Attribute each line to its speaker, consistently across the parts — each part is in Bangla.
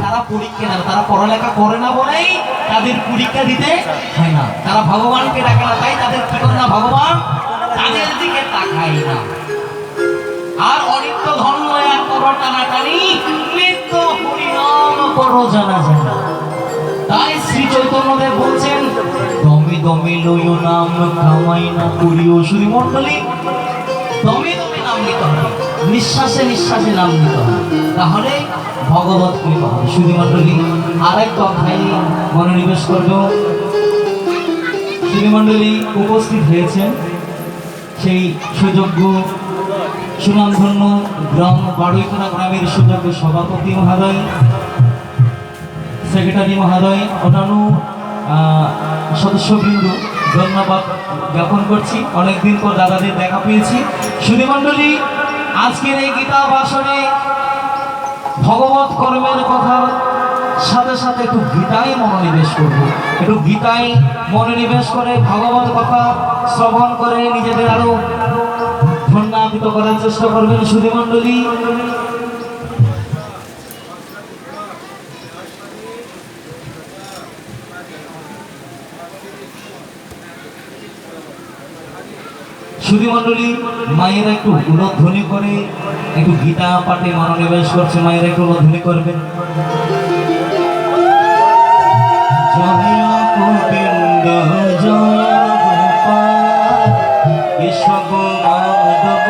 Speaker 1: তারা পরীক্ষা দেয়, তারা পড়ালেখা করে না বলেই তাদের পরীক্ষা দিতে হয় না। তারা ভগবানকে ডাকে না, তাই তাদের কি করে না, ভগবান তাদের দিকে তাকায় না। আর অনিত্য ধর্ম এক করো টানাটানি, নিত্য হরিনাম করো জানা জানা। তাই শ্রী চৈতন্যদেব বলছেন, দমে দমে লইও নাম কামাই না করিও। শুধু মন্ডলী, দমে দমে নাম নিতে হবে, নিঃশ্বাসে নিঃশ্বাসে নাম নিতে হবে, তাহলে ভগবত কৃপা হবে। শুধু মন্ডলী, আরেক কথায় মনোনিবেশ করব। শুধু মন্ডলী উপস্থিত হয়েছেন সেই সুযোগ্য সুনামধন্য গ্রাম বাড়ুইখানা গ্রামের সুযোগ্য সভাপতি মহোদয়, সেক্রেটারি মহোদয়, অন্যান্য সদস্যবৃন্দ, ধন্যবাদ জ্ঞাপন করছি। অনেকদিন পর দাদাদের দেখা পেয়েছি। সুধীমণ্ডলী, আজকের এই গীতা ভাষণে ভগবত কর্মের কথার সাথে সাথে একটু গীতায় মনোনিবেশ করব। একটু গীতায় মনোনিবেশ করে ভগবত কথা শ্রবণ করে নিজেদের আরো ধন্যান্বিত করার চেষ্টা করবেন। সুধীমণ্ডলী, সুধীমণ্ডলী, মায়েরা একটু উলধ্বনি করে একটু গীতা পাঠে মনোনিবেশ করছে, মায়েরা একটু উলধ্বনি করবেন। জয় গোবিন্দ জয় গোপাল কেশব মাধব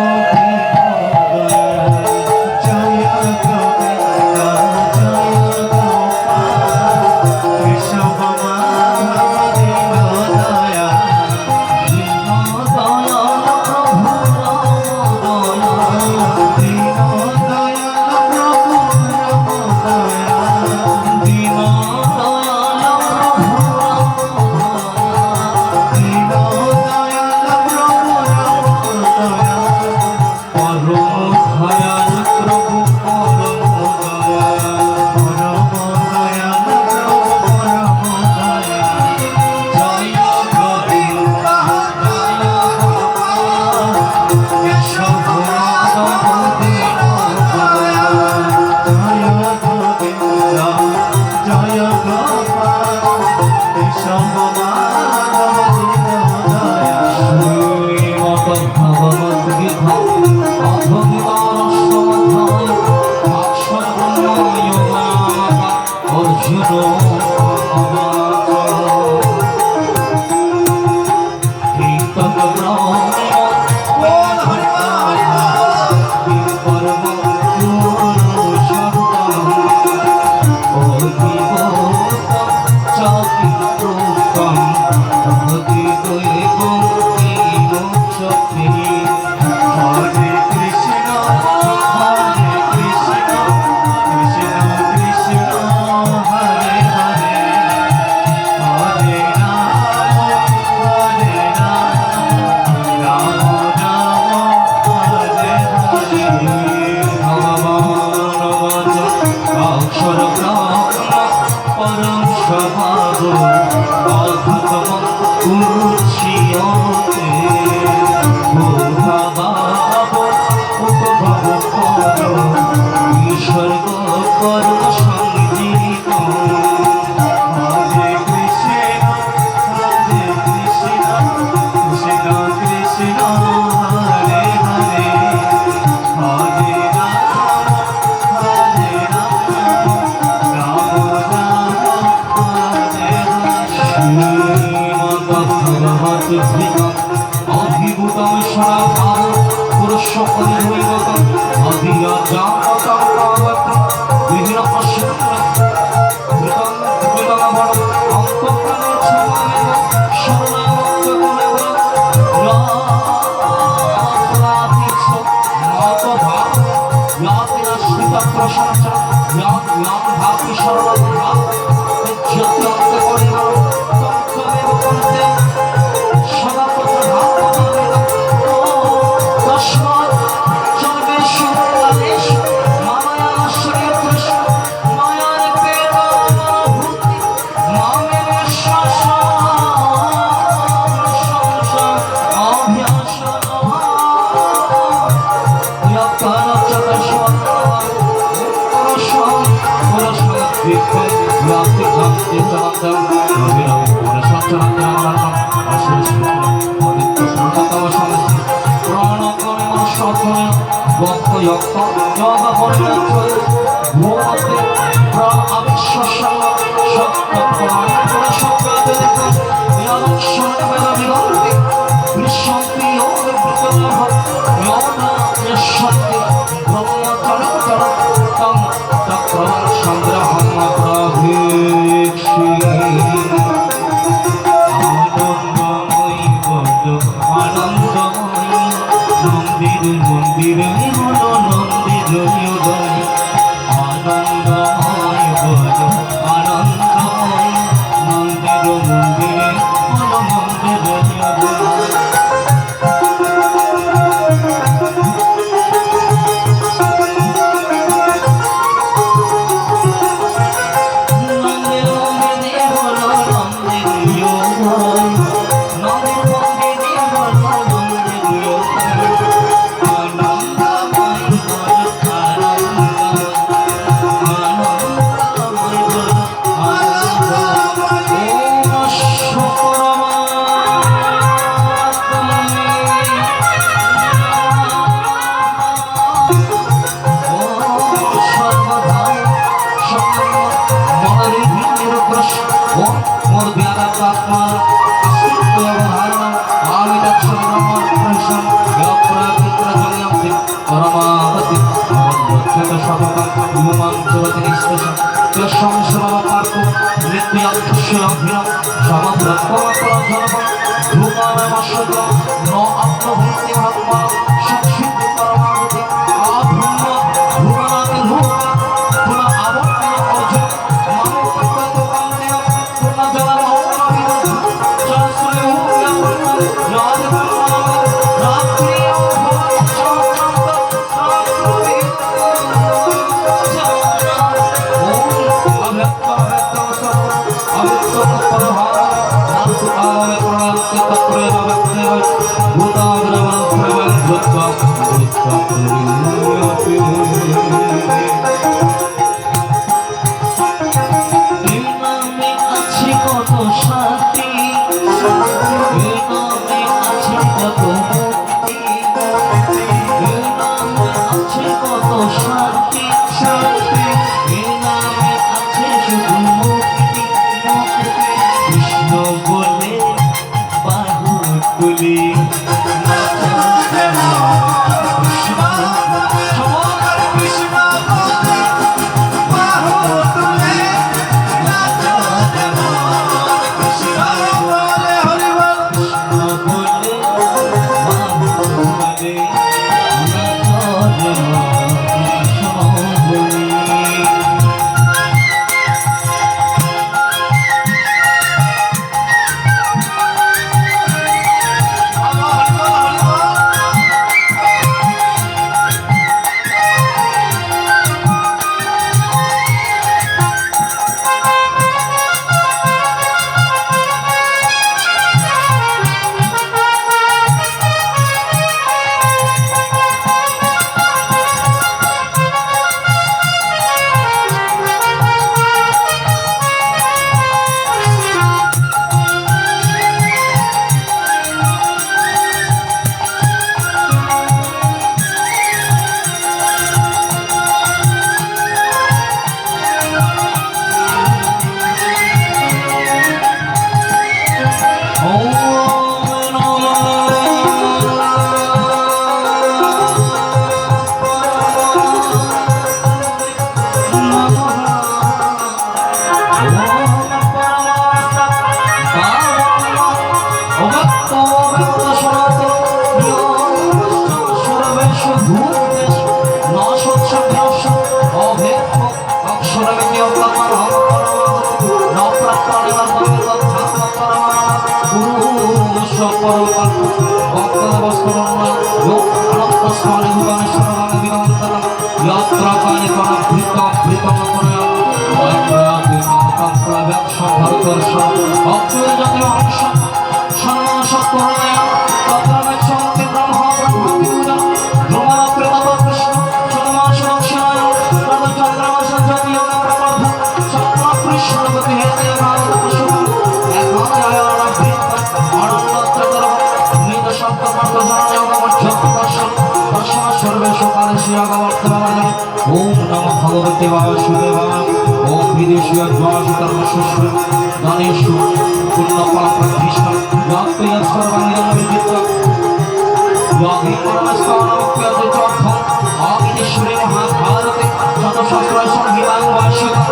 Speaker 2: Kృష్ణ
Speaker 1: ভগবতে বাসুদেবায় ওম বিদেশীয় জয়সুতর্মশ্বর গণেশু পুণ্যফলপ্রতিষ্ঠ যত্তয়াৎ সর্বাঙ্গীরমবিদিত্য যোগী পরমস্থানমপ্যতে চর্থম অবিদেশ্বরে মহাভারতে শতসহস্র সংহিতাং ভাষ্যত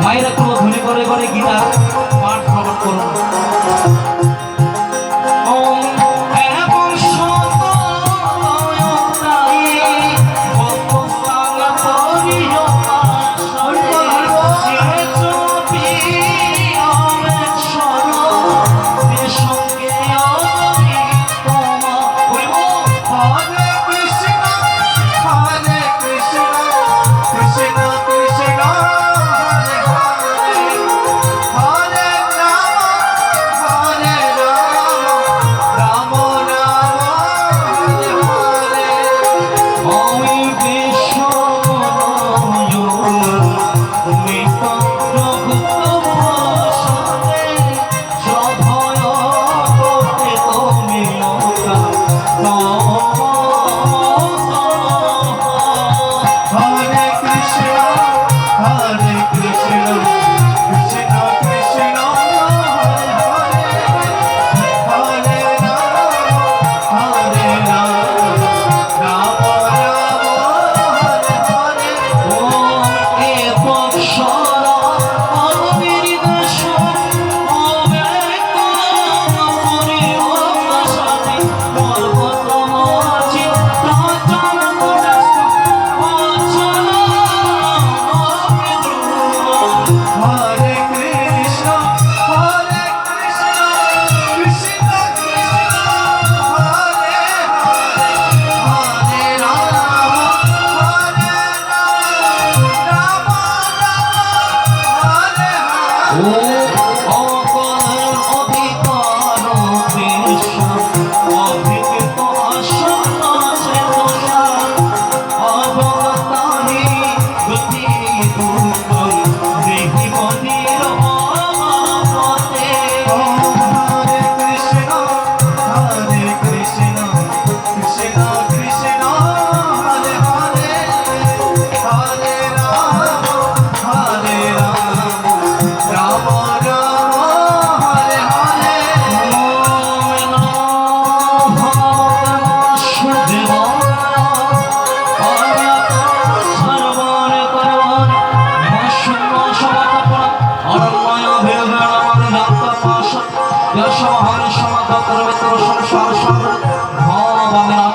Speaker 1: মায়েরা একটু ধ্বনি করে করে গীতা পাঠ শ্রবণ করুন।
Speaker 2: Hare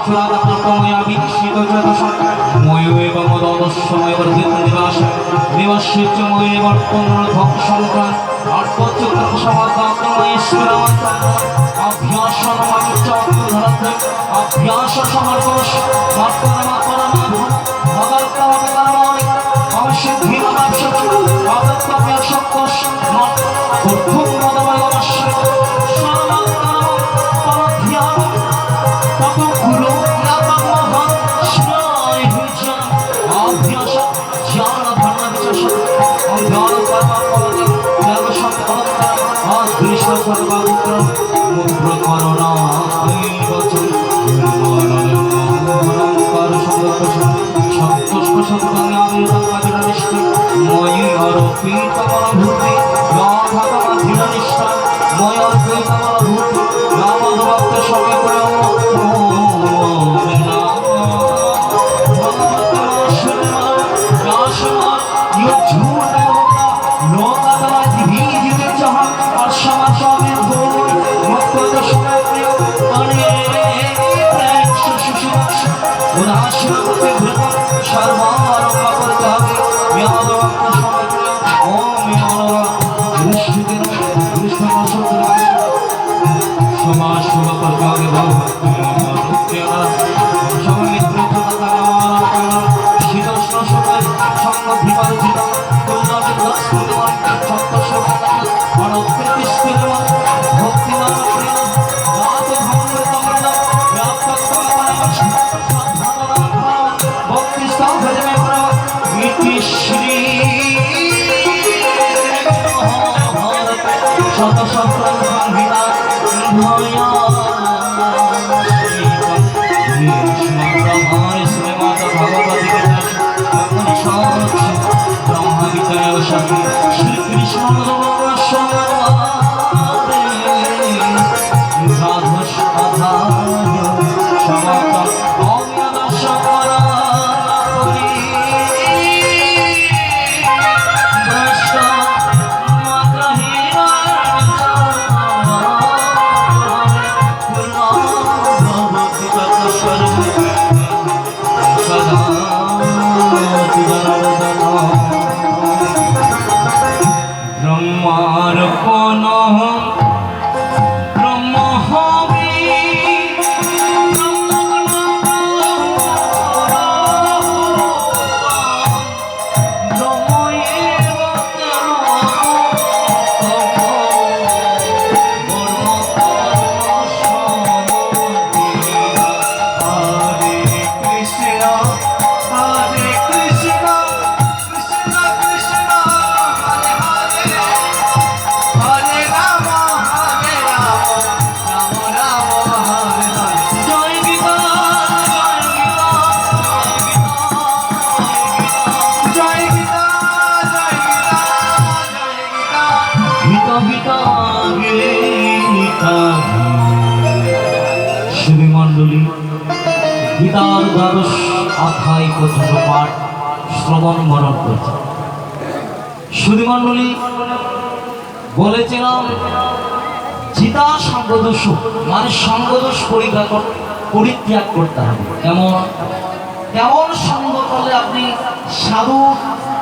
Speaker 1: চূড়াতময়া বিকশিত ময়ূ এবং দদস্যময় বর্ধিত দিবসূর্যময় বর্তমান ধ্বংসংক্রান্ত অর্থচক্র সমাধানময়েশ্বর অভ্যাসন মাঞ্চরতে অভ্যাস সমর্পণ মাতরমাতরমাধ মদর্তমকর্মণি অবশ্যি নবাবশত অদত্তব্যাসকোষ মত উদ্ধম মদময় অবশ্যই গীতার দ্বাদশ অধ্যায় পর্যন্ত পাঠ শ্রবণ মনন করছে। সুধীমণ্ডলী বলেছিলাম চিতা সঙ্গদোষ মানে সঙ্গদোষ পরিত্যাগ করতে হবে। কেমন সঙ্গ করলে আপনি সাধু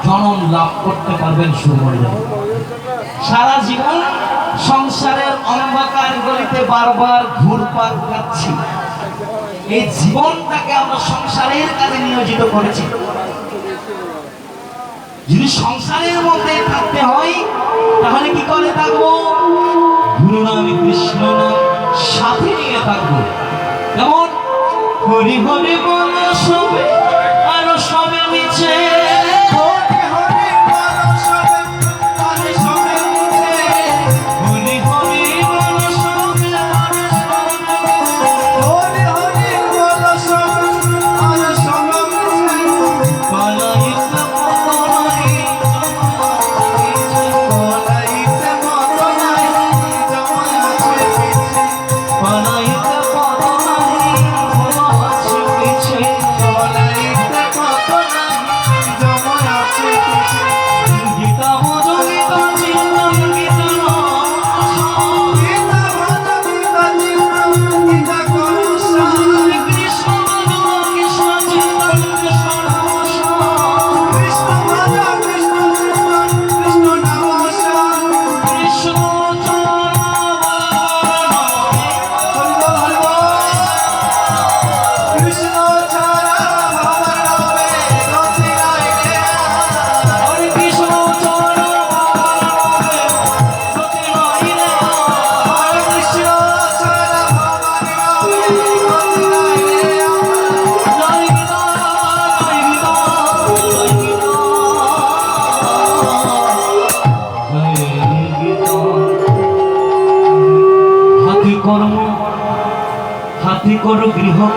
Speaker 1: জনম লাভ করতে পারবেন? সুধীমণ্ডলী সারা জীবন সংসারের অন্ধকার গলিতে বারবার ঘুরপাক খাচ্ছি, এই জীবনটাকে আমরা সংসারের কাজে নিয়োজিত করেছি। যদি সংসারের মধ্যে থাকতে হয় তাহলে কি করে থাকবো? গুরু নাম কৃষ্ণ নাম সাথে নিয়ে থাকবো। যেমন হরি হরি বল সবে আর সবে মিছে,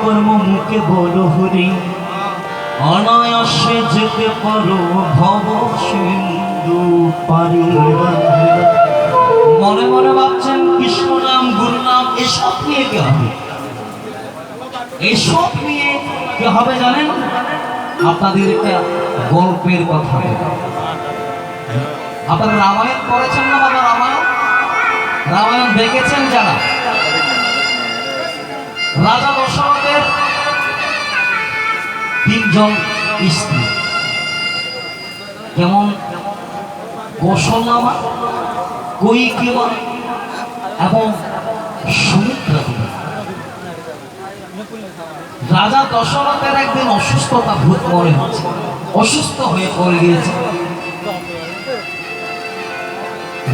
Speaker 1: কর্ম মুখে বলো হরি, অনায়াসে যেতে পারো ভব সিন্ধু পারি। মনে মনে ভাবছেন কৃষ্ণ নাম, গুরু নাম, এসব নিয়ে কি হবে? এসব নিয়ে কি হবে জানেন? আপনাদের একটা গল্পের কথা বলি। আপনারা রামায়ণ পড়েছেন না বাবা? রামায়ণ রামায়ণ দেখেছেন যারা? রাজা দশরথের তিনজন স্ত্রী, যেমন কৌশল্যা মা, কৈকেয়ী মা এবং সুমিত্রা দেবী। রাজা দশরথের একদিন অসুস্থতা ভূত মনে হচ্ছে, অসুস্থ হয়ে পড়ে গিয়েছে।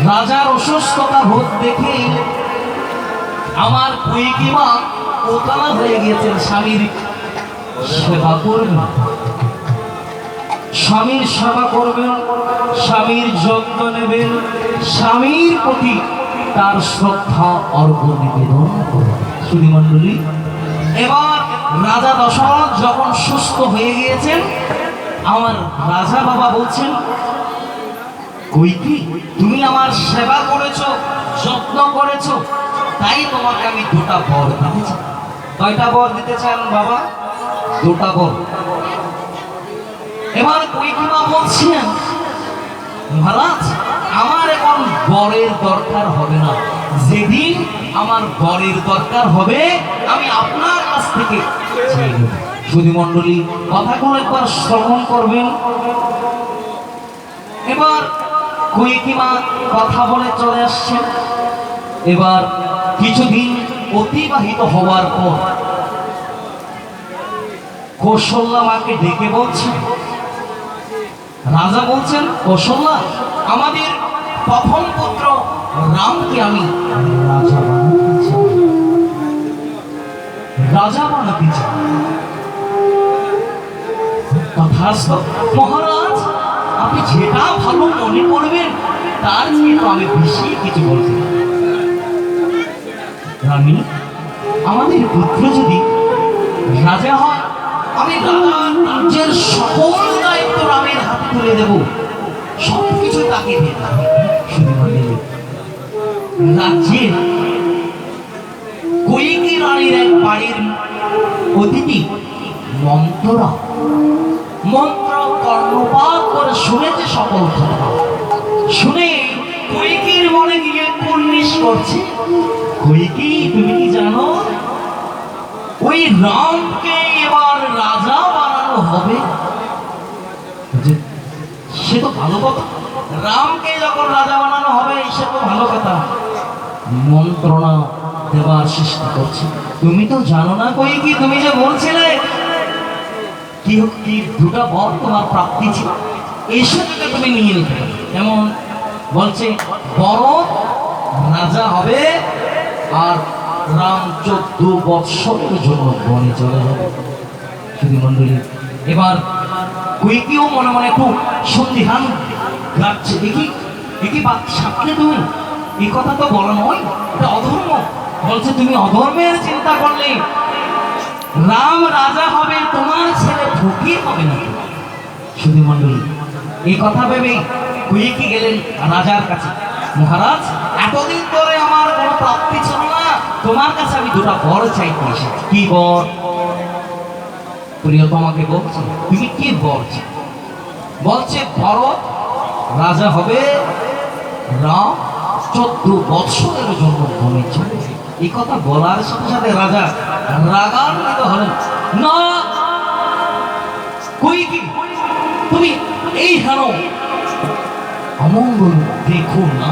Speaker 1: রাজার অসুস্থতা ভূত দেখে আমার কৈকেয়ী মা ওতালা হয়ে গিয়েছেন, স্বামীর সেবা করবেন, স্বামীর সেবা করবেন, স্বামীর যত্ন নেবেন, স্বামীর প্রতি তার শ্রদ্ধা অর্ঘ্য নিবেদন করবেন। সুধীমণ্ডলী, এবার রাজা দশরথ যখন সুস্থ হয়ে গিয়েছেন, আমার রাজা বাবা বলছেন, কৈকেয়ী তুমি আমার সেবা করেছো, যত্ন করেছো, তাই তোমাকে আমি দুটা বর দিতে চাই। কয়টা বর দিতে চান বাবা? দুটা বর। এবার কৈকেয়ী মা বলছেন, মহারাজ আমার এখন বরের দরকার হবে না, যেদিন আমার বরের দরকার হবে আমি আপনার কাছ থেকে চেয়ে নেব। সুধীমণ্ডলী, কথাগুলো একবার শ্রবণ করবেন। এবার কৈকেয়ী মা কথা বলে চলে আসছেন। এবার কিছুদিন অতিবাহিত হওয়ার পর কৌশল্যা মাকে ডেকে বলছেন, রাজা বলছেন, কৌশল্যা আমাদের প্রথম পুত্র রামকে আমি রাজা বানাতে চাই, রাজা বানাতে চাই। তথাস্তু মহারাজ, আপনি যেটা ভালো মনে করবেন তার চেয়ে তো আমি বেশি কিছু বলছি। রানী, আমাদের পুত্র যদি রাজা হয়, আমি রাজ্যের সকল দায়িত্ব রামের হাতে তুলে দেব, সবকিছু তাকে দিয়ে দেব। রাজ্যের কৈকেয়ী রানীর এক বাড়ির অতিথি মন্ত্ররা মন্ত্র কর্ণপাত করে শুনেছে সকল কথা। শুনে কৈকেয়ীর মনে গিয়ে কুর্নিশ করছে, কৈকেয়ী তুমি কি জানো ওই রামকে এবার রাজা বানানো হবে? সে তো ভালো কথা, রামকে যখন রাজা বানানো হবে সে তো ভালো কথা। মন্ত্রণা দেবার চেষ্টা করছে, তুমি তো জানো না কৈকেয়ী, তুমি যে বলছিলে কি দুটা বর তোমার প্রাপ্তি ছিল, এসে থেকে তুমি নিয়ে নিতে পারো। যেমন বলছে ভরত রাজা হবে আর রাম 14 বৎসরের জন্য বনে চলে যাবে। সুধীমণ্ডলী, এবার কৈকেয়ীও মনে মনে একটু সন্দিহান লাগছে, দেখি সামনে তুমি এই কথা তো বলা নয়, এটা অধর্ম। বলছে তুমি অধর্মের চিন্তা করলে রাম রাজা হবে, তোমার ছেলে ফকির হবে না। সুধীমণ্ডলী, এই কথা ভেবে কৈকেয়ী গেলেন রাজার কাছে, মহারাজ এতদিন ধরে আমার কোনো প্রাপ্তি ছিল না, তোমার কাছে আমি দুটা বর চাইতে এসেছি। কি বর? তোমাকে বলছি, তুমি কি বর চাই? বলছে ভরত রাজা হবে, রাম 14 বৎসরের জন্য বনে চলে। এই কথা বলার সাথে সাথে রাজা রাগান্বিত হলেন, না কৈকেয়ী তুমি এই হেন অমঙ্গল দেখো না,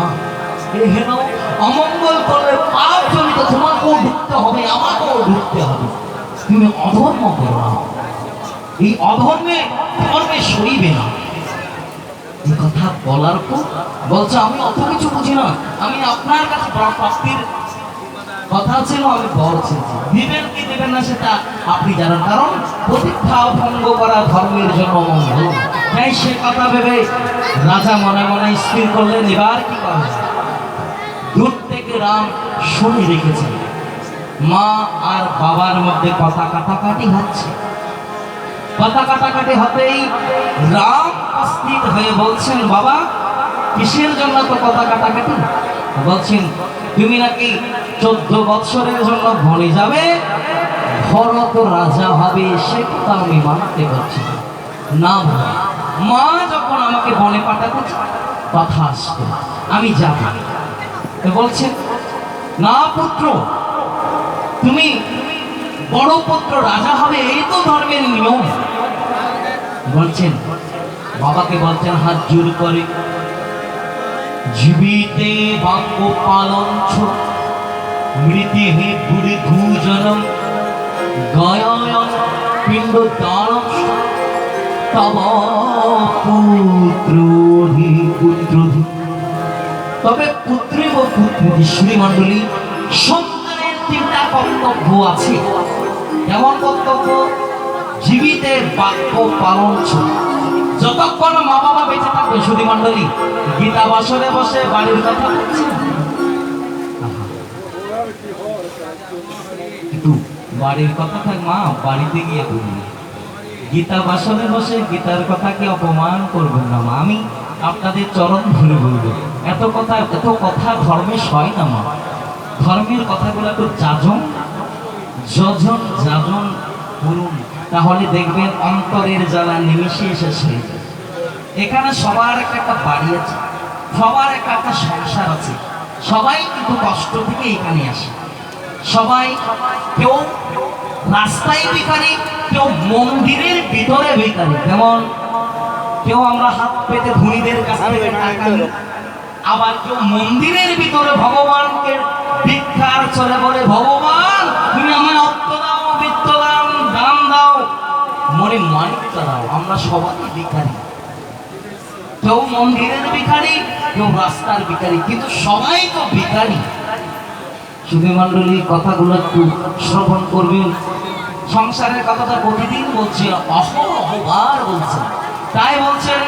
Speaker 1: এই হেন অমঙ্গল করলে পাপ জনিত তোমাকেও ঢুকতে হবে, আমাকেও ঢুকতে হবে। তুমি অধর্ম করো না, এই অধর্মে সইবে না। এই কথা বলার পর বলছে, আমি অত কিছু বুঝি না, আমি আপনার কাছে প্রাপ্তির কথা ছিল, আমি বর চেয়েছি, দিবেন কি দেবেন না সেটা আপনি জানেন, কারণ প্রতিজ্ঞা ভঙ্গ করা ধর্মের জন্য মঙ্গল। তাই সে কথা ভেবে রাজা মনে মনে স্থির করলেন, এবার কি করা যায়। দূর থেকে রাম শুনে রেখেছেন মা আর বাবার মধ্যে কথা কাটাকাটি হচ্ছে। কথা কাটাকাটি হতেই রাম উপস্থিত হয়ে বলছেন, বাবা কিসের জন্য তো কথা কাটাকাটি? বলছেন, তুমি নাকি 14 বৎসরের জন্য বনে যাবে, ভরত রাজা হবে, সে কথা আমি মানতে পারছি না। মা যখন আমাকে বনে পাঠাতে কথা আসবে, আমি যাব। বলছেন, না পুত্র, তুমি বড় পুত্র রাজা হবে, এই তো ধর্মের নিয়ম। বলছেন, বাবাকে বলছেন হাত জোর করে, জীবিতে বাঙ্গ পালন মৃতি হে বুড়ি ভূজনম গয়ায়ন পিণ্ড দানম তব পুত্র হি পুত্র। তবে পুত্রে ও পুত্রী শ্রীমণ্ডলী, সন্তানের 3টা কর্তব্য আছে। যেমন কর্তব্য, জীবিতের বাক্য পালন। যতক্ষণ মা বাবা বেঁচে থাকবে শ্রীমণ্ডলী, গীতা বাসরে বসে বাড়ির কথা বলছে, একটু বাড়ির কথা থাক মা, বাড়িতে গিয়ে বলি। গীতা বাসনে বসে গীতার কথাকে অপমান করবেন না মা, আমি আপনাদের চরণ ধরে বলবো। এত কথা ধর্মে সয় না মা। ধর্মের কথাগুলো একটু যাজন করুন, তাহলে দেখবেন অন্তরের জ্বালা নিমিশে এসেছে। এখানে সবার একটা বাড়ি আছে, সবার একটা সংসার আছে, সবাই কিন্তু কষ্ট থেকে এখানে আসে। সবাই, কেউ রাস্তায় ভিখারি, কেউ মন্দিরের ভিতরে ভিখারি। যেমন কেউ আমরা হাত পেতে ধনীদের কাছ থেকে টাকা নিই, আবার কেউ মন্দিরের ভিতরে ভগবানকে ভিক্ষার চলে বলে, ভগবান তুমি আমায় অর্থ দাও, বৃত্ত দাও, দান দাও, মনে মানিকটা দাও। আমরা সবাই ভিখারি, কেউ মন্দিরের ভিখারি, কেউ রাস্তার ভিখারি, কিন্তু সবাই তো ভিখারি। সুধীমণ্ডলী, কথাগুলো একটু শ্রবণ করবেন। সংসারের কথাটা প্রতিদিন বলছে, অহবার বলছে। তাই বলছেন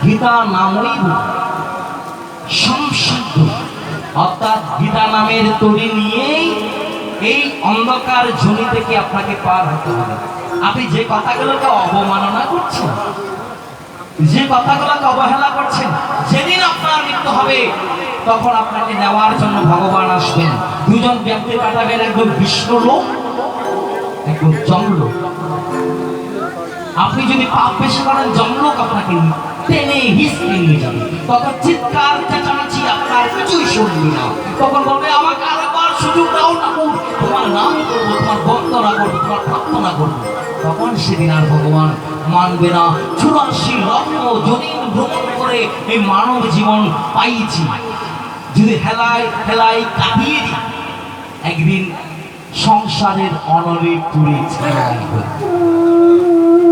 Speaker 1: গীতা নামই সংসিদ্ধ, অর্থাৎ গীতা নামের তরি নিয়েই এই অন্ধকার ঝুলি থেকে আপনাকে পার হতে হবে। আপনি যে কথাগুলোকে অবমাননা করছেন, যে কথাগুলোকে অবহেলা করছেন, যেদিন আপনার মৃত্যু হবে তখন আপনাকে নেওয়ার জন্য ভগবান আসবেন। 2জন ব্যক্তি পাঠাবেন, একদম বিষ্ণুলোক, একদম জমলোক। আপনি যদি পাপ বেশি করেন, জমলোক আপনাকে টেনে হিসকে নিয়ে যাবে। তখন চিৎকার চেঁচামেচি আপনার কিছুই শুনবি না। তখন বলবে, আমাকে আরেকবার সুযোগ দাও না, তোমার নাম করবো, তোমার বন্দনা করবো, তোমার প্রার্থনা করবো। তখন সেদিন আর ভগবান মানবে না। 84 লক্ষ জনীন ভ্রমণ করে এই মানব জীবন পাইছি, যদি হেলাই কাটিয়ে দিই, একদিন সংসারের অনলে পুড়ে ছাই হয়ে।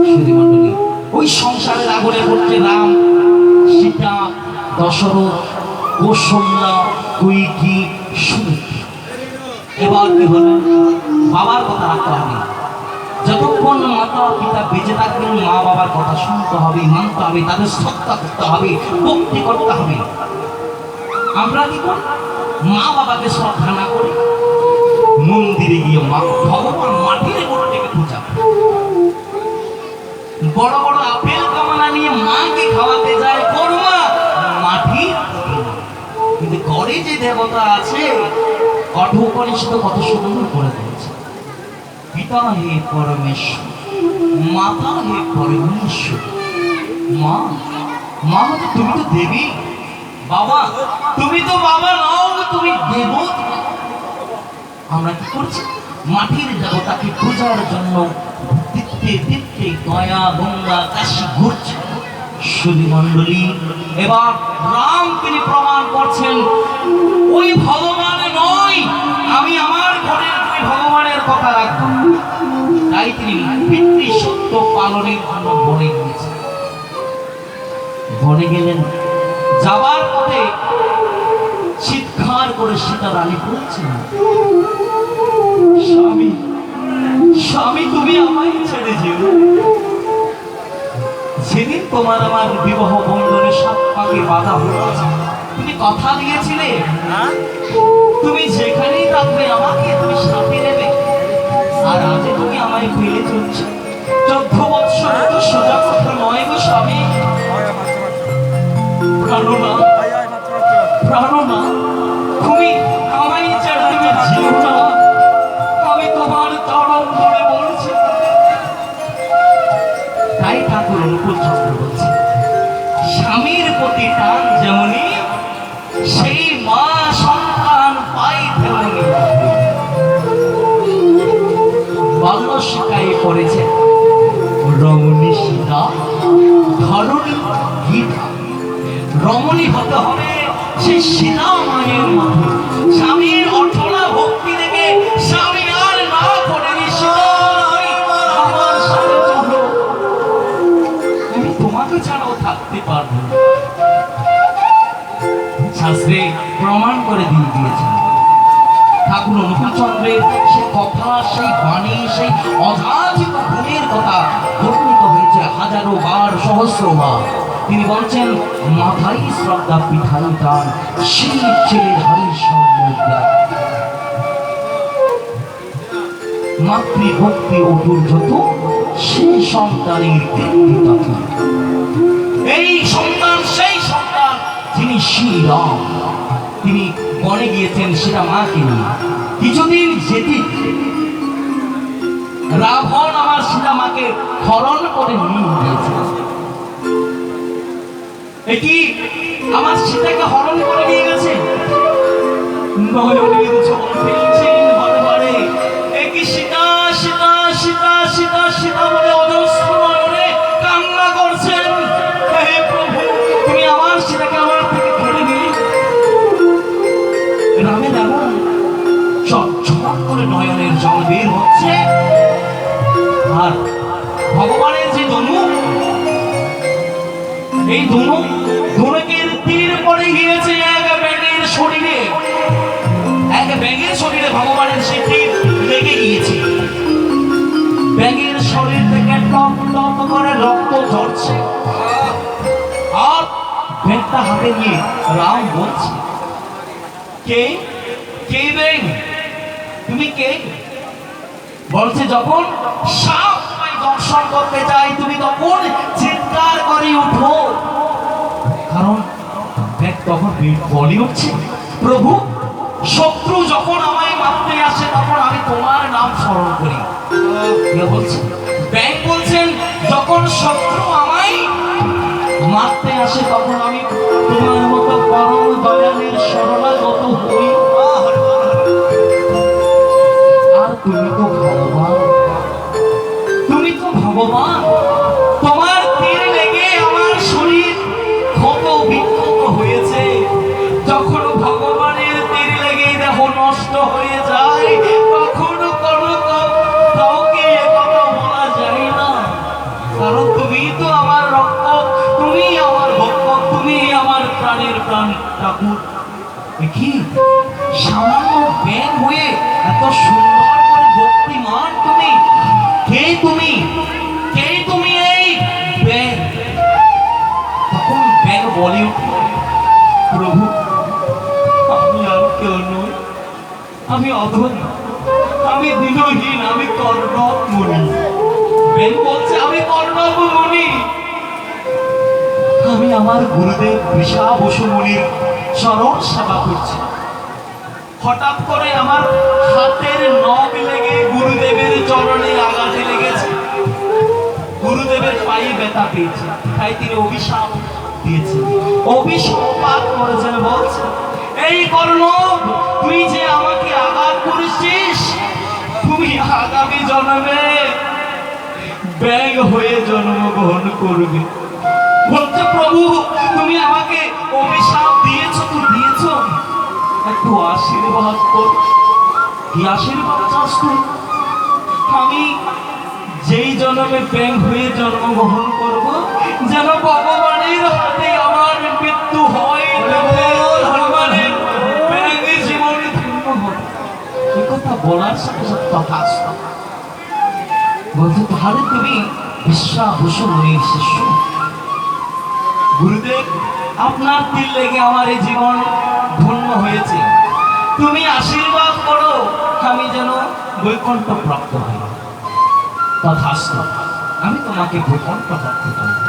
Speaker 1: শ্রীমণ্ডলী, ওই সংসারের আগুনে পড়ছে রাম, সীতা, দশরথ, কৌশল্যা, কৈকেয়ী, সুমিত্রা। এবার কি হলো? বাবার কথা রাখতে হবে। যতক্ষণ মাতা পিতা বেঁচে থাকবেন, মা বাবার কথা শুনতে হবে, মানতে হবে, তাদের শ্রদ্ধা করতে হবে, ভক্তি করতে হবে। আমরা কি করি? মা বাবাকে শ্রদ্ধা না করে মন্দিরে গিয়ে ভগবান মাটির মূর্তিকে পূজা করে, বড় বড় আপেল কমলা নিয়ে মাকে খাওয়াতে যায়, করমা মাটির। কিন্তু ঘরে যে দেবতা আছে, কঠোপনিষদ কত সুন্দর করে দিয়েছে, পিতা হে পরমেশ্বর, মাতা হে পরমেশ্বর। মা, মা মানে তুমি তো দেবী, বাবা তুমি তো বাবা নাও, তুমি দেব। আমরা কি করছি? মাটির দেবতাকে পূজার জন্য তীর্থে গয়া, গঙ্গা, কাশী ঘুরছে। সুধীমণ্ডলী, এবার রাম তিনি প্রমাণ করছেন, ওই ভগবান নয়, আমি আমার ঘরের ওই ভগবানের কথা রাখবো। তাই তিনি পিতৃ সত্য পালনের জন্য বনে গিয়েছেন। বনে গেলেন, যাবার পথে চিৎকার করে সীতা রানী বলছেন, স্বামী স্বামী তুমি আমায় ছেড়ে যেও। যেদিন তোমার আমার বিবাহ বন্ধনে 7 পাকে বাধা হয়েছে, তুমি কথা দিয়েছিলে তুমি যেখানেই থাকবে আমাকে তুমি সাথে নেবে, আর আজ তুমি আমায় ফেলে চলছো। 14 বৎসর তো সোজা কথা নয় গো স্বামী। প্রাণনা প্রাণনা, তুমি আমায় ছাড়া তুমি ছিল না। আমি তোমার চরণ ধরে বলছি। তাই ঠাকুর অনুকূল চন্দ্র বলছে, স্বামীর প্রতি টান যেমনি সেই মা সন্তান পাই তেমনি। বাল্য শিকায় পড়েছে রমণী সীতা, ধরণী গীতা। রমণী হতে হবে সেই সীতা মায়ের মতো। স্বামীর অঠলা ভক্তি দেখে স্বামী আর না করেনি, আমার সাথে চলো, আমি তোমাকে ছাড়াও থাকতে পারবো। শাস্ত্রে প্রমাণ করে দিয়ে দিয়েছেন। ঠাকুর অনুকূল চন্দ্রের সে কথা, সেই বাণী, সেই অযাচিত গুণের কথা বর্ণিত হয়েছে হাজারো বার, সহস্র বার। তিনি বলছেন, মাথায় শ্রদ্ধা পিঠাই টান, সেই ছেলের হারির সম্মুখে মাতৃভক্তি অটুট যত, সেই সন্তানের কীর্তি তত। এই সন্তান সেই সন্তান যিনি শ্রীরাম। তিনি বনে গিয়েছেন সেটা মাকে নিয়ে। কিছুদিন যেতে রাবণ আমার সীতা মাকে হরণ করে নিয়ে গিয়েছে। এটি আমার সীতাকে হরণ করে নিয়ে গেছে। নয়নের জল ফেলছেন বারে বারে, একই সীতা সীতা সীতা সীতা সীতা বলে অজস্র নয়নে কান্না করছেন। হে প্রভু, তুমি আমার সীতাকে আমার থেকে কেড়ে নিলে। রামের এমন চটচট করে নয়নের জল বের হচ্ছে, আর ভগবানের যে ধনুক, এই ধনুকের তীর পড়ে গিয়েছে এক ব্যাঙের শরীরে। এক ব্যাঙের শরীরে ভগবানের সেই তীর লেগে গিয়েছে। ব্যাঙের শরীর থেকে টপ টপ করে রক্ত ঝরছে, আর ব্যাঙটা হাতে নিয়ে রাম বলছে, কে কে ব্যাঙ, তুমি কে? বলছে, যখন সাপ দর্শন করতে চাই তুমি তখন চিৎকার করে উঠো। কারণ তখন বলে উঠছে, প্রভু, শত্রু যখন আমায় মারতে আসে তখন আমি তোমার নাম স্মরণ করি। বলছে ব্যাং বলছেন, যখন শত্রু আমায় মারতে আসে তখন আমি তোমার মতো পরম দয়ালের শরণাগত হই। আর তুমি তো ভগবান, তুমি তো ভগবান। তোমার তীর লেগে আমার শরীর ক্ষত বিক্ষত হয়েছে। যখন ভগবানের তীর লেগে দেহ নষ্ট হয়ে যায় তখন কাউকে কথা বলা যায় না। কারণ তুমি তো আমার রক্ত, তুমি আমার ভক্ত, তুমি আমার প্রাণের প্রাণ। ঠাকুর, কি সামান্য ব্যাঙ হয়ে এত সুন্দর করে ভক্তিমান তুমি? কে তুমি? কে তুমি এই ব্যাঙ? তখন ব্যাঙ বলে উঠল, প্রভু, আমি আর কেউ নই, আমি অধম, আমি দিনহীন, আমি কর্ণব মুনি। ব্যাঙ বলছে, আমি কর্ণব মুনি। আমি আমার গুরুদেব বৃষা বসু মুনির চরণ সেবা করছি। হঠাৎ করে আমার হাতের নখ লেগে গুরুদেবের চরণে আঘাতে লেগেছে। গুরুদেবের পায়ে ব্যথা পেয়েছে, তাই তিনি অভিশাপ দিয়েছেন, অভিশাপ করেছেন। বলছেন, এই কর্ণব, তুই যে আমাকে আঘাত করেছিস, তুমি আগামী জন্মে ব্যাঙ হয়ে জন্মগ্রহণ করবে। বলছে, প্রভু, তুমি আমাকে অভিশাপ দিয়েছ তো দিয়েছ, একটু আশীর্বাদ কর। কি আশীর্বাদ চাস তুই? আমি যেই জন্মে ব্যাঙ হয়ে জন্মগ্রহণ করব, যেন ভগবানের হাতে আমার মৃত্যু হয়, ভগবানের ব্যাঙে জীবন ধন্য হয়। এই কথা বলার সাথে সাথে কথা আসতো। বলছে, তাহলে তুমি বিশ্বা বসু মুনির শিষ্য, গুরুদেব, আপনার তিল লেগে আমার এই জীবন ধন্য হয়েছে। তুমি আশীর্বাদ করো আমি যেন বৈকুণ্ঠ প্রাপ্ত হই। তথাস্তু, আমি তোমাকে বৈকুণ্ঠ প্রাপ্ত করব।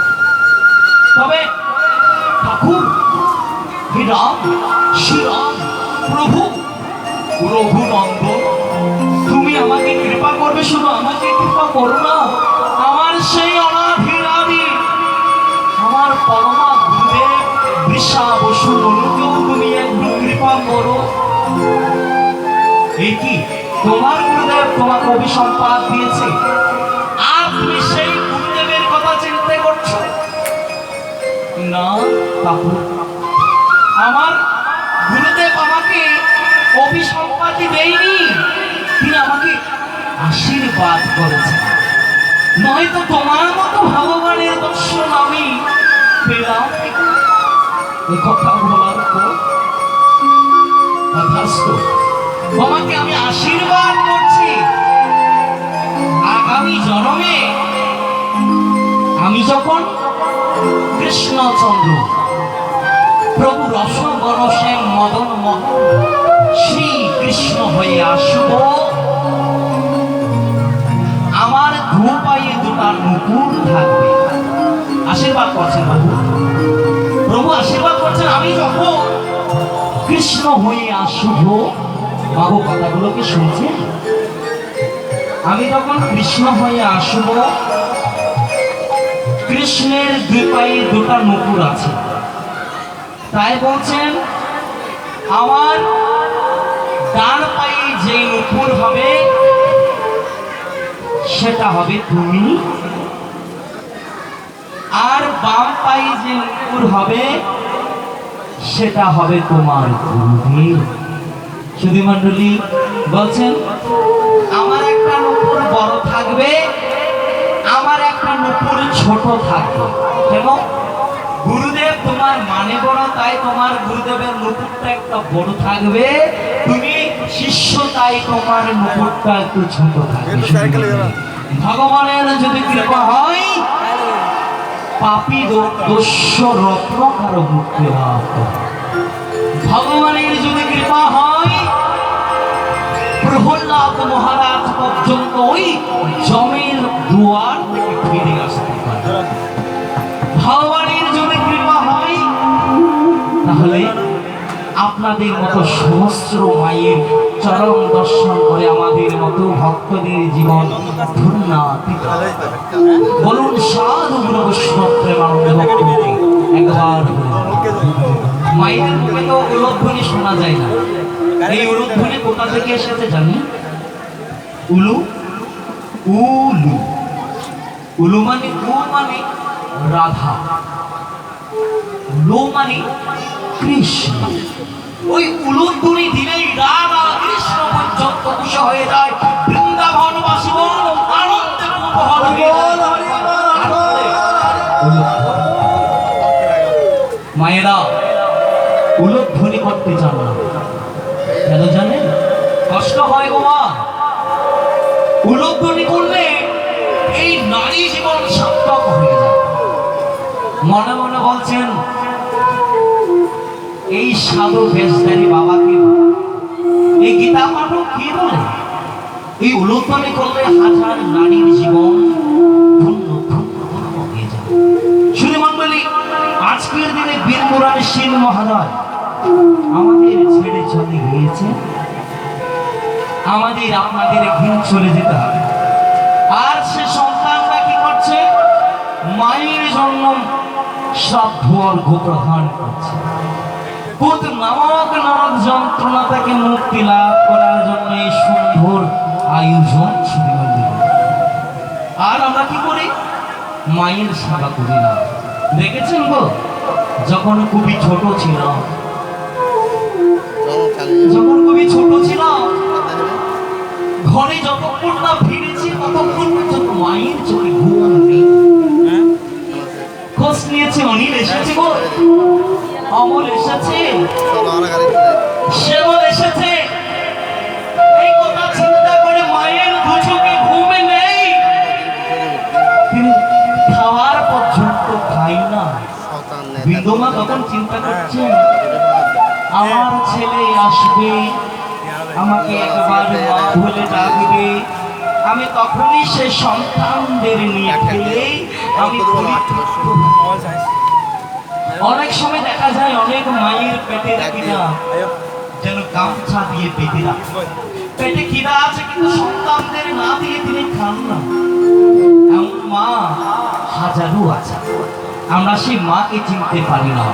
Speaker 1: তবে ঠাকুর, হে রাম, শ্রীরাম, প্রভু, রঘুনন্দন, তুমি আমাকে কৃপা করবে, শুধু আমাকে কৃপা করো না, আমার সেই অনাধিরাদি আমার পরমা গুরুদেব বৃষা বসু মনুকেও তুমি একটু কৃপা করো। এই কি তোমার গুরুদেব তোমাকে অভিসম্পাদ দিয়েছে, আর তুমি সেই গুরুদেবের কথা চিন্তা করছো না? ঠাকুর, আমার গুরুদেব আমাকে অভিসম্পাতি দেয়নি, তিনি আমাকে আশীর্বাদ করেছেন। নয়তো তোমার মতো ভগবানের দর্শন আমি পেলাম। এই কথা বলার পর তথাস্তু, তোমাকে আমি আশীর্বাদ করছি, আগামী জন্মে আমি যখন কৃষ্ণচন্দ্র প্রভু রসগণসে মদন মোহন শ্রী কৃষ্ণ হয়ে আসব, আমার ধূপায়ে দুটা নুপুর থাকবে। আশীর্বাদ করছেন বাবু, প্রভু আশীর্বাদ করছেন, আমি যখন কৃষ্ণ হয়ে আসব, বাবু কথাগুলোকে শুনছেন, আমি যখন কৃষ্ণ হয়ে আসব, কৃষ্ণের দুই পায়ে দুটা নুপুর আছে, তাই বলছেন আমার ডান পায়ে যে নুপুর হবে সেটা হবে তুমি, আর বাম পায়ে যে নুপুর হবে সেটা হবে তোমার গুরুদেব। সুধী মণ্ডলী বলছেন আমার একটা নুপুর বড় থাকবে, আমার একটা নুপুর ছোট থাকবে। কেন? গুরুদেব তোমার মানে বড়, তাই তোমার গুরুদেবের নুপুরটা একটা বড় থাকবে, তুমি শিষ্য তাই তোমার নুপুরটা একটু ছোট থাকবে। ভগবানের যদি কৃপা হয়, পাপী দস্য রত্নকার মুক্তি লাভ করে। ভগবানের যদি কৃপা হয়, প্রহ্লাদ মহারাজ পর্যন্ত ওই জমের দুয়ার থেকে ফিরে আসতে পারে। ভগবানের যদি কৃপা হয়, তাহলে আপনাদের মতো সহস্র মায়ের চরম দর্শন করে আমাদের মতো ভক্তদের জীবন ধন্যাতীত। বলুন সাধু গুরু বৈষ্ণব প্রেমানন্দ ভক্তি একবার। মায়ের মুখে তো উলুধ্বনি শোনা যায় না, এই উলুধ্বনি কোথা থেকে এসেছে জানি? উলু, উলু, উলু মানে উ মানে রাধা, লো মানে কৃষ্ণ। ওই উলুধ্বনি দিলেই রাধা কৃষ্ণ পর্যন্ত খুশি হয়ে যায়, বৃন্দাবনবাসী আনন্দে মুগ্ধ হয়ে মায়েরা উলুধ্বনি করতে চান না, কেন জানেন? কষ্ট হয় গো মা। উলুধ্বনি করলে এই নারী জীবন সার্থক হয়ে যায়। মনে মনে বলছেন এই সাধু বেশধারী বাবাকে এই গীতা পাঠক কি বলে? এই উলুধ্বনি করলে হাজার নারীর জীবন ধন্য ধন্য ধন্য হয়ে যায়। শুধু মণ্ডলী, আজকের দিনে বীরপুরাণ শীল মহারাজ আমাদের ছেড়ে চলে গিয়েছে, আমাদের আপনাদের ঘিন চলে যেতে হবে। আর সে সন্তানরা কি করছে? মায়ের জন্য শ্রাদ্ধ অর্ঘ প্রদান করছে। পুত নামক নরক যন্ত্রণা থেকে মুক্তি লাভ করার জন্য এই সুন্দর আয়োজন শুরু হয়ে। আর আমরা কি করি? মায়ের সেবা করি না। দেখেছেন গো, যখন খুবই ছোট ছিল, ঘরে যতক্ষণ না ফিরেছি ততক্ষণ পর্যন্ত মায়ের চোখে ঘুম নেই। খোঁজ নিয়েছে, অনিল এসেছে গো, অমল এসেছে, শ্যামল এসেছে, এই কথা চিন্তা করে মায়ের দু চোখে ঘুমে নেই। তিনি খাওয়ার পর্যন্ত খাই না, বিন্দুমা তখন চিন্তা করছেন, আমার ছেলে আসবে, আমাকে একবার মা বলে ডাকবে, আমি তখনই সে সন্তানদের নিয়ে খেলে আমি পরিতৃপ্ত হব। অনেক সময় দেখা যায় অনেক মায়ের পেটে রাখি না যেন গামছা দিয়ে পেটে রাখে, পেটে খিদা আছে কিন্তু সন্তানদের না দিয়ে তিনি খান না। এমন মা হাজারো আছে, আমরা সেই মাকে চিনতে পারি না,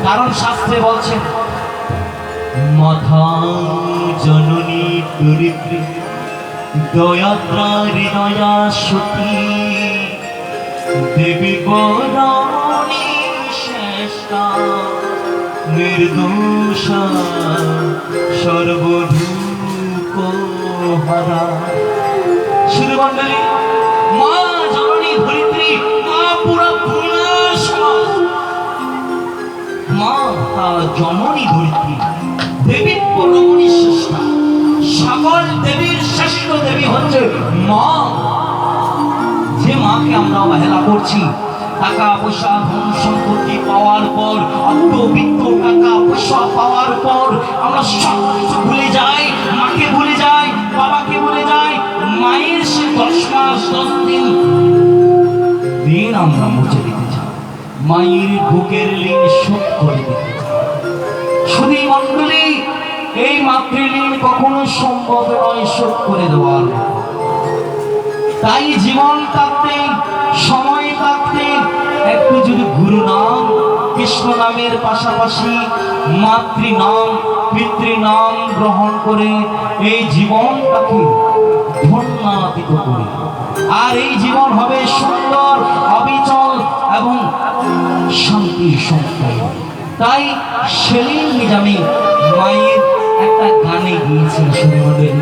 Speaker 1: কারণ শাস্ত্রে বলছেন মাতা জননী দরিদ্রী দয়াত্রা হৃদয়া সতী দেবী বরণী শ্রেষ্ঠা নির্দোষা সর্বভূক হারা। শুধু মণ্ডলী, মা জননী ধরিত্রী, মা পুরা দুনিয়ার সমাজ, মা জননী ধরিত্রী দেবী পরমণি শ্রেষ্ঠা, সকল দেবীর শ্রেষ্ঠ দেবী হচ্ছে মা। যে মাকে আমরা অবহেলা করছি, টাকা পয়সা ধন সম্পত্তি পাওয়ার পর, অর্থবিত্ত টাকা পয়সা পাওয়ার পর আমরা সব কিছু ভুলে যাই, মাকে ভুলে যাই, বাবাকে ভুলে যাই। মায়ের সে 10 মাস 10 দিন দিন আমরা মুছে দিতে চাই, মায়ের বুকের ঋণ শোধ করে দিতে চাই। শুধু মণ্ডলী, এই মাতৃঋণ কখনো সম্ভব নয় শোধ করে দেওয়ার। তাই জীবন থাকতে, সময় থাকতে একটু যদি গুরু নাম কৃষ্ণ নামের পাশাপাশি মাতৃ নাম পিতৃ নাম গ্রহণ করে এই জীবনটাকে ধন্যাতীত করি, আর এই জীবন হবে সুন্দর, অবিচল এবং শান্তি সম্পন্ন। তাই সেলিম নিজামী মায়ের একটা গানে গিয়েছেন, শুনবেন।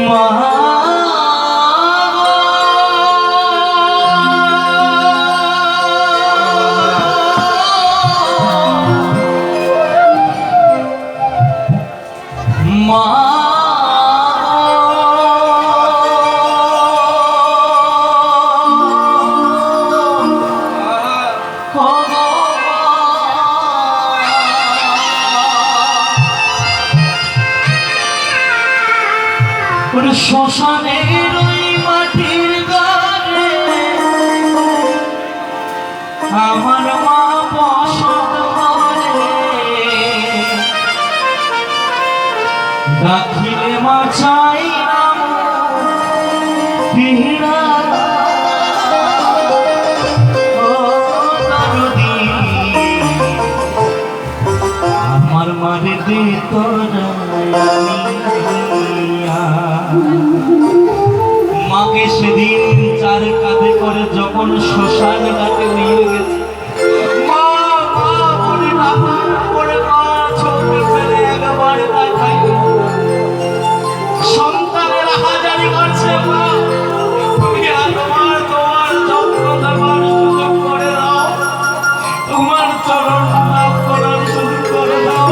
Speaker 1: মা শ্মশানের ওই মাটির ঘরে আমার মা বসত করে, দাখিলে মা চাই নাম পীড়া ও দরদি, আমার মারে দে তোরা। মাকে সেদিন চার কাঁধে করে যখন শ্মশান ঘাটে নিয়ে গেছে, মা মা বলে ডাকার পরে মা চোখে ফেলে একবার তাকাই, সন্তানের হাজারি করছে, মা তুমি তোমার তোমার যত্ন দেওয়ার সুযোগ করে দাও, তোমার চরণ লাভ করার সুযোগ করে দাও।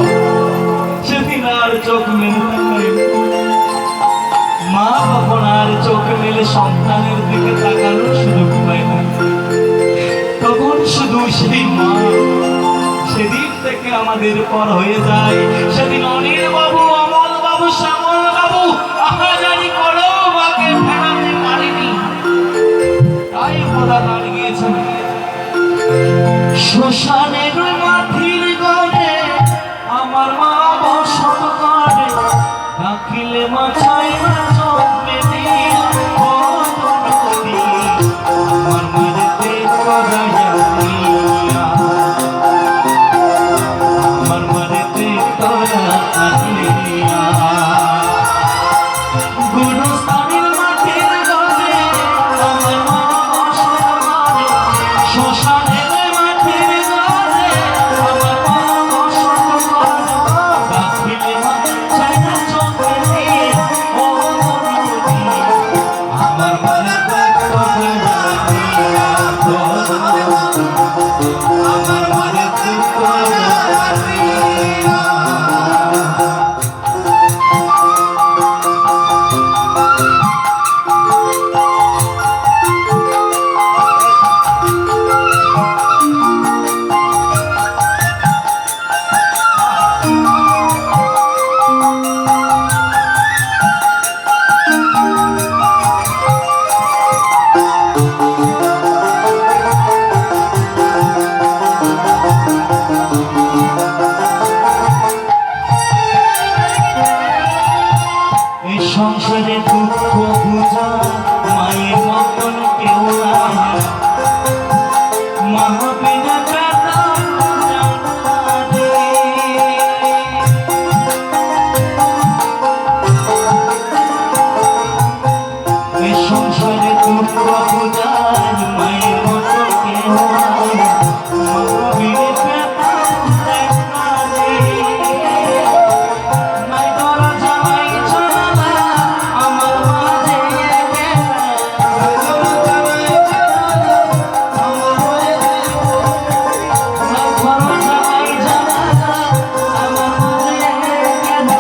Speaker 1: সেদিন আর চোখ মেলে তাকাই, মা কখন আর চোখ মেলে সন্তানের দিকে তাকানোর সুযোগ পায় না। তখন শুধু সেই মা সেদিন থেকে আমাদের পর হয়ে যায়। সেদিন অনিল বাবু, অমল বাবু, শ্যামল বাবু আহাজারি করেও মাকে ফেরাতে পারেনি। তাই খোদা দাঁড়িয়েছেন শ্মশানের মাটির ঘরে আমার মা বসত করে, ডাকিলে মা চাই না সংসারে দুঃখ বুঝা মায়ের মতন কেউ নাই, মা বিনা ব্যথা জানে। এ সংসারে দুঃখ বুঝা মায়ের মতন কেউ নাই, মা বিনা ব্যথা জানে। নাই দরা জামাই জানালা আমার মাঝে গেলা, নাই দরা জামাই জানালা আমার মাঝে গেলা, নাই দরা জামাই জানালা আমার মাঝে গেলা,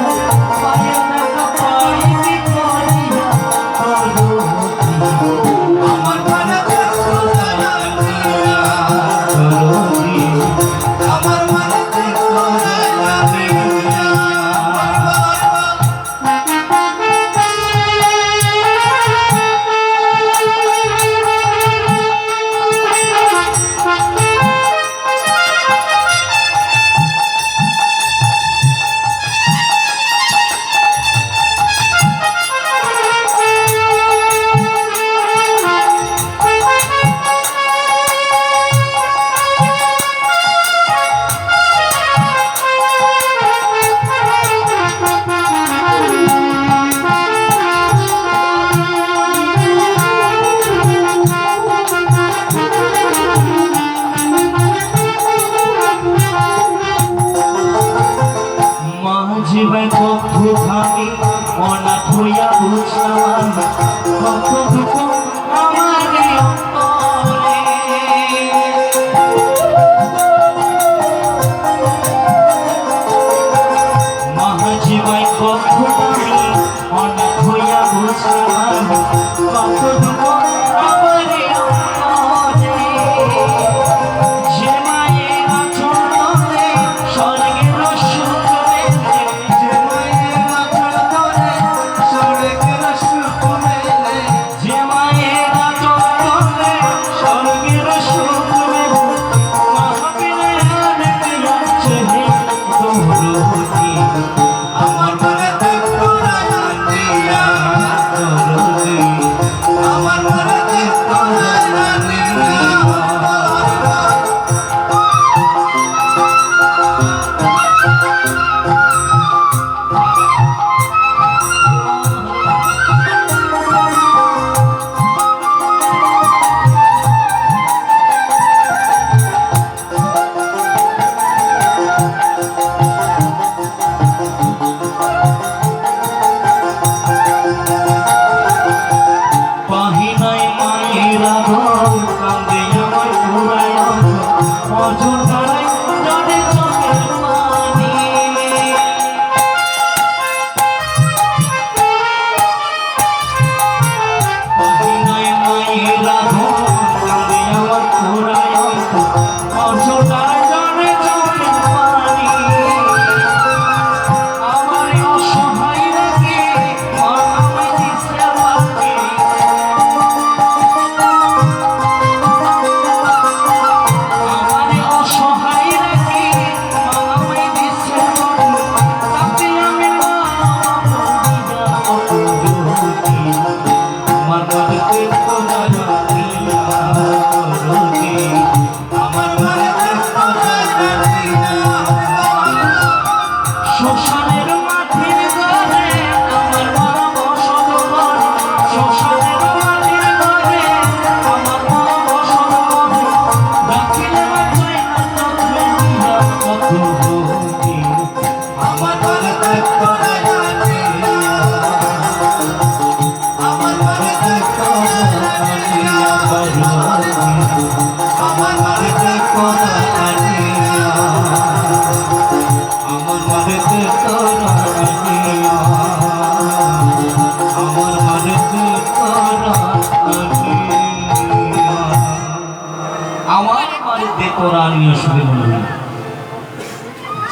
Speaker 1: পায়ে টাকা পাইবি করিয়া আমার মাঝে আমার মাঝে জীবন কত ভাবি অনাথ হইয়া বুঝলাম কত দুঃখ আমার অন্তরে। মহাজীবন কত ভাবি অনাথ হইয়া বুঝলাম কত দুঃখ আমার অন্তরে। যে মায়ের আঁচল ধরে স্বর্গের সুখ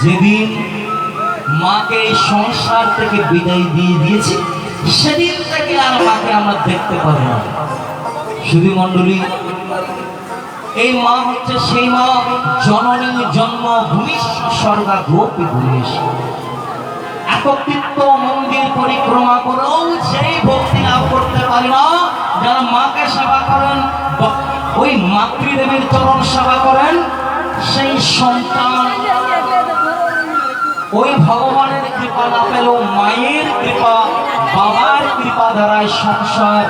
Speaker 1: যেদিন মাকে সংসার থেকে বিদায় দিয়ে দিয়েছি সেদিন থেকে আর মাকে আমরা দেখতে পাবো না। শুধু মণ্ডলী, এই মা হচ্ছে সেই মা জননী জন্মভূমি স্বর্গা গোপী ভূমিষ্ঠ। একত্রিত মন্দির পরিক্রমা করেও মাতৃদেবীর চরণ সেবা করেন, সেই সন্তান ওই ভগবানের কৃপা না পেলেও মায়ের কৃপা, বাবার কৃপা দ্বারাই সংসার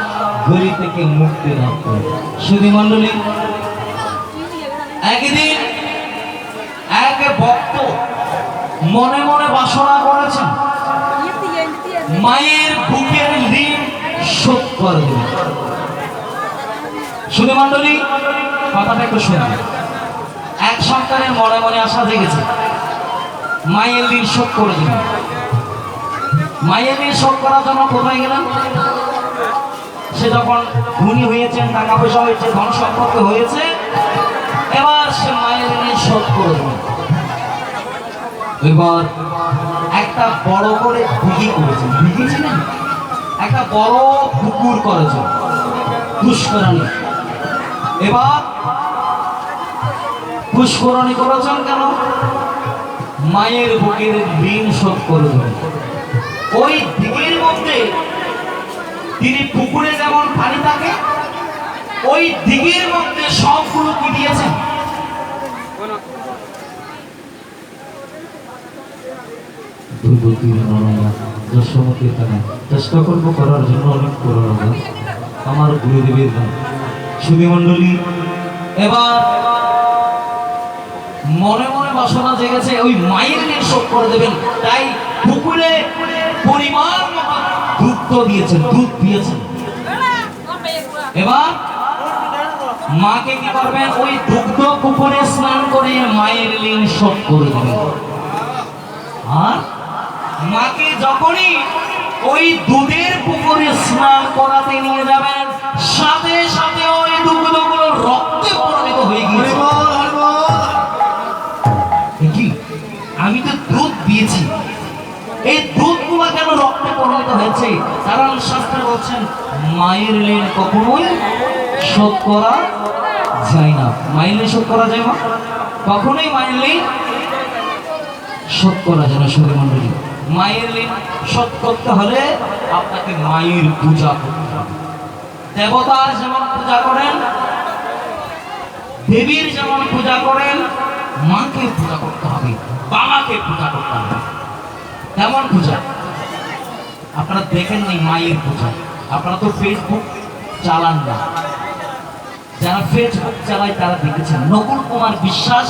Speaker 1: গলি থেকে মুক্তি লাভ করে। সুধী মণ্ডলী, একদিন এক ভক্ত মনে মনে বাসনা করেছেন মায়ের বুকের ঋণ শোধ করে দেবেন। সুধী মণ্ডলী, কথাটা একটু শুনবেন। এক সন্তানের মনে মনে আশা জেগেছে মায়ের ঋণ শোধ করে দেবেন। মায়ের ঋণ শোধ করার জন্য কোথায় গেলেন? সে যখন ধনী হয়েছেন, টাকা পয়সা হয়েছে, ধন সম্পত্তি হয়েছে, এবার সে মায়ের ঋণ শোধ করে দেবেন। এবার একটা বড় করে দিঘি করেছেন। দিঘি ছিলেন, একটা বড় পুকুর করেছেন, পুষ্করণী। এবার পুষ্করণী করেছেন কেন? মায়ের বুকের ঋণ শোধ করে দেবেন। ওই দিঘির মধ্যে তিনি পুকুরে যেমন পানি থাকে, ওই দিঘির মধ্যে সবগুলো কি দিয়েছেন? চেষ্টা করবো করার জন্য অনেক করার আমার গুরুদেবের গান। সুধী মণ্ডলী, এবার মনে মনে বাসনা জেগেছে ওই মায়ের ঋণ শোধ করে দেবেন, তাই পুকুরে পরিমাণ মতো দুধ দিয়েছেন, দুধ দিয়েছেন। এবার মাকে কি করবেন? ওই দুগ্ধ পুকুরে স্নান করে মায়ের ঋণ শোধ করে দেবেন। আর মাকে যখনই ওই দুধের পুকুরে স্নান করাতে নিয়ে যাবেন, সাথে সাথে ওই দুগ্ধগুলো রক্তে পরিণত হয়ে গিয়েছে। কি, আমি তো দুধ দিয়েছি, এই দুধগুলো কেন রক্তে পরিণত হয়েছে? কারণ শাস্ত্রে বলছেন মায়ের ঋণ কখনোই শোধ করা যায় না। মায়ের ঋণ শোধ করা যায় না, কখনোই মায়ের ঋণ শোধ করা যায় না। সুধী মণ্ডলী, মায়ের ঋণ শোধ করতে হলে আপনাকে মায়ের পূজা করতে হবে। দেবতার যেমন পূজা করেন, দেবীর যেমন পূজা করেন, মাকে পূজা করতে হবে, বাবাকে পূজা করতে হবে। তেমন পূজা আপনারা দেখেননি মায়ের পূজা। আপনারা তো ফেসবুক চালান না, যারা ফেসবুক চালায় তারা দেখেছেন নকুল কুমার বিশ্বাস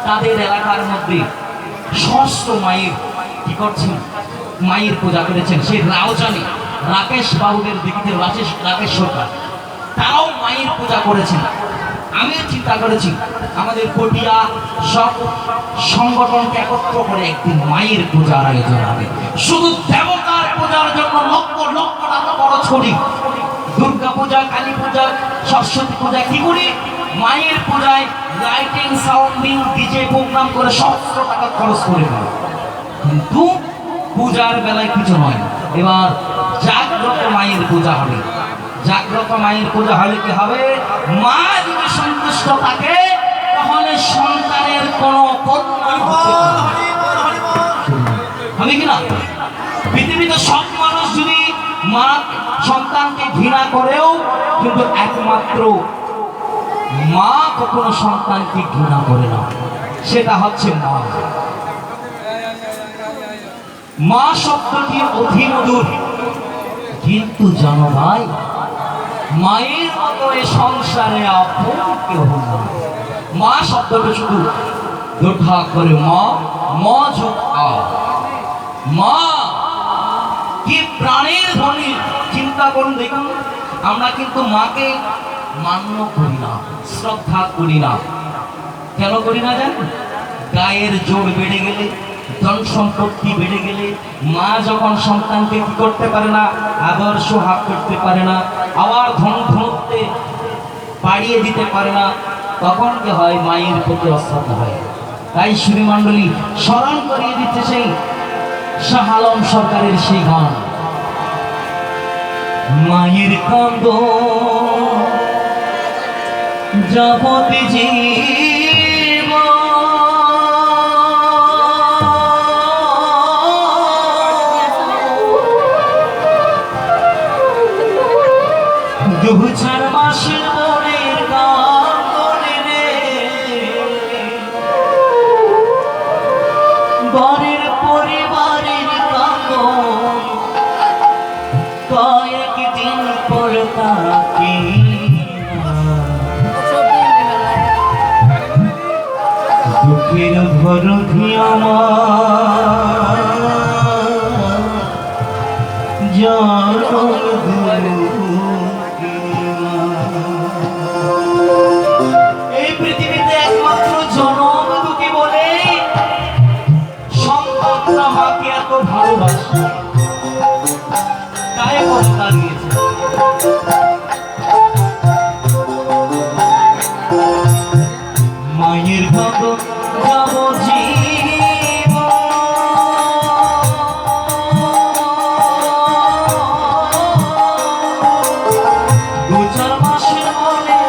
Speaker 1: তাদের এলাকার মধ্যে সহস্র মায়ের কি করছেন, মায়ের পূজা করেছেন। সেই রাউজানি রাকেশ বাবুদের দিকে রাকেশ সরকার, তারাও মায়ের পূজা করেছেন। আমি চিন্তা করেছি আমাদের পটিয়া সব সংগঠনকে একত্র করে একদিন মায়ের পূজার আয়োজন হবে। শুধু দেবতার পূজার জন্য লক্ষ লক্ষ টাকা খরচ করি, দুর্গা পূজা, কালী পূজা, সরস্বতী পূজা কি করি, মায়ের পূজায় লাইটিং, সাউন্ডিং, ডিজে প্রোগ্রাম করে সহস্র টাকা খরচ করে দেয়, কিন্তু পূজার বেলায় কিছু নয়। এবার জাগ্রত মায়ের পূজা হবে। জাগ্রত মায়ের পূজা হলে কি হবে? মা যদি সন্তুষ্ট থাকে তাহলে সন্তানের কোনো কন্যা হবে কিনা? পৃথিবীতে সব মানুষ যদি মা সন্তানকে ঘৃণা করেও, কিন্তু একমাত্র মা কখনো সন্তানকে ঘৃণা করে না, সেটা হচ্ছে মা। মা শব্দটি অতি মধুর, কিন্তু জানো ভাই, মায়ের মতো এই সংসারে আপন কেউ না। মা শব্দটা শুধু দোঠা করে মা, মা যোগ আ, মা কি প্রাণের ধ্বনি। চিন্তা করুন, দেখুন, আমরা কিন্তু মাকে মান্য করি না, শ্রদ্ধা করি না। কেন করি না জানেন? গায়ের জোর বেড়ে গেলে, ধন সম্পত্তি বেড়ে গেলে, মা যখন সন্তানকে কি করতে পারে না, আদর্শ হাত করতে পারে না, আবার ধন ধনত্বে বাড়িয়ে দিতে পারে না, তখন কি হয়? মায়ের প্রতি অশ্রদ্ধা হয়। তাই সুধী মণ্ডলী স্মরণ করিয়ে দিচ্ছে সেই শাহ আলম সরকারের সেই গান, মায়ের কান্দ যাবতে জীব দু চার মাসের পরের গান, কয়েকদিন পর তাকে দুঃখের ভরতি আমার এই পৃথিবীতে একমাত্র জনম দুঃখী বলে সম্পদটা মাকে এত ভালোবাসে তাই কষ্ট দিয়েছে। মায়ের গন্ধ যাব দু চার মাসের মনে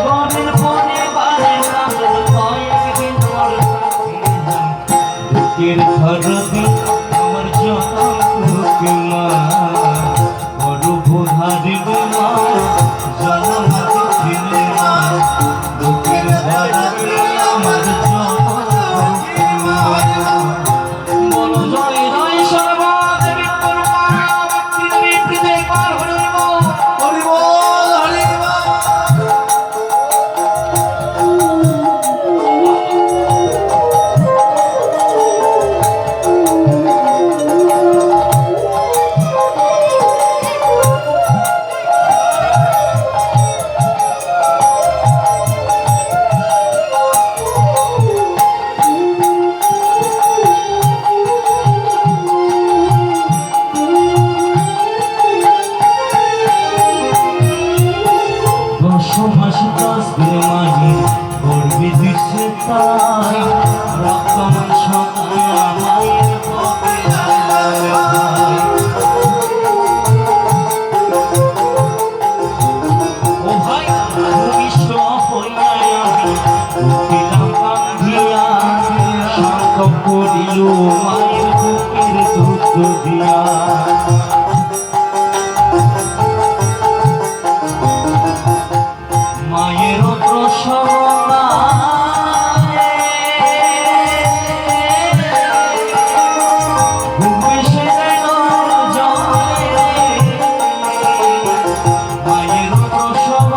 Speaker 1: মনের মনে বারে কয়েকদিন পর দুঃখের ধরবি আমার জনকে মা বড় বোঝারি মা জনম দিলে মা দুঃখের ধরবি আমার জনকে মা বলো জয় জয় সর্বদেবী করুণা ভক্তি প্রীতি পার হরিব হরিব হরিব। মাস 10 দিন মাহির গর্বে দিছে তাই রক্ত মাংস মায়ের বুকে ও ভাই ভূমিষ্ঠ হইয়া আমি উঠিলাম কান্দিয়া শান্ত করিল মায়ের বুকের দুধ দিয়া মায়ের প্রসব মায়ের প্রসব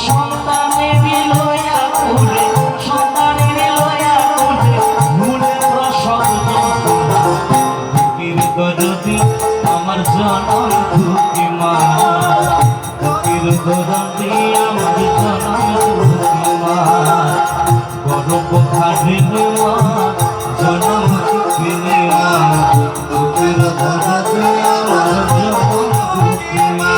Speaker 1: সন্তানের লয়া করে সন্তানের লয়া করে ভুলে প্রসব দুঃখের গরদি আমার জনম দুঃখী মা দুঃখের গরদি আমার জনম দুঃখী মা বড় পোখারে মা জনম দুঃখী মা দুঃখের গরদি আমার জনম দুঃখী মা।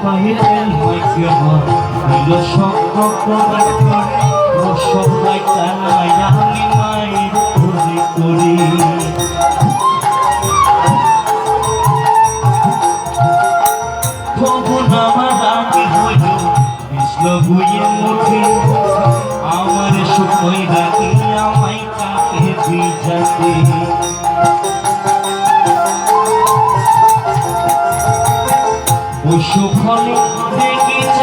Speaker 1: পাহিলেন মাইকে মা দিল সব আমি মায়ের করি করি কখন আমার আগে হইল কৃষ্ণ গুয়ে মুখে আমার সুখই রাখি আমায় কাকে ভিজাতে সুফলে দেখেছ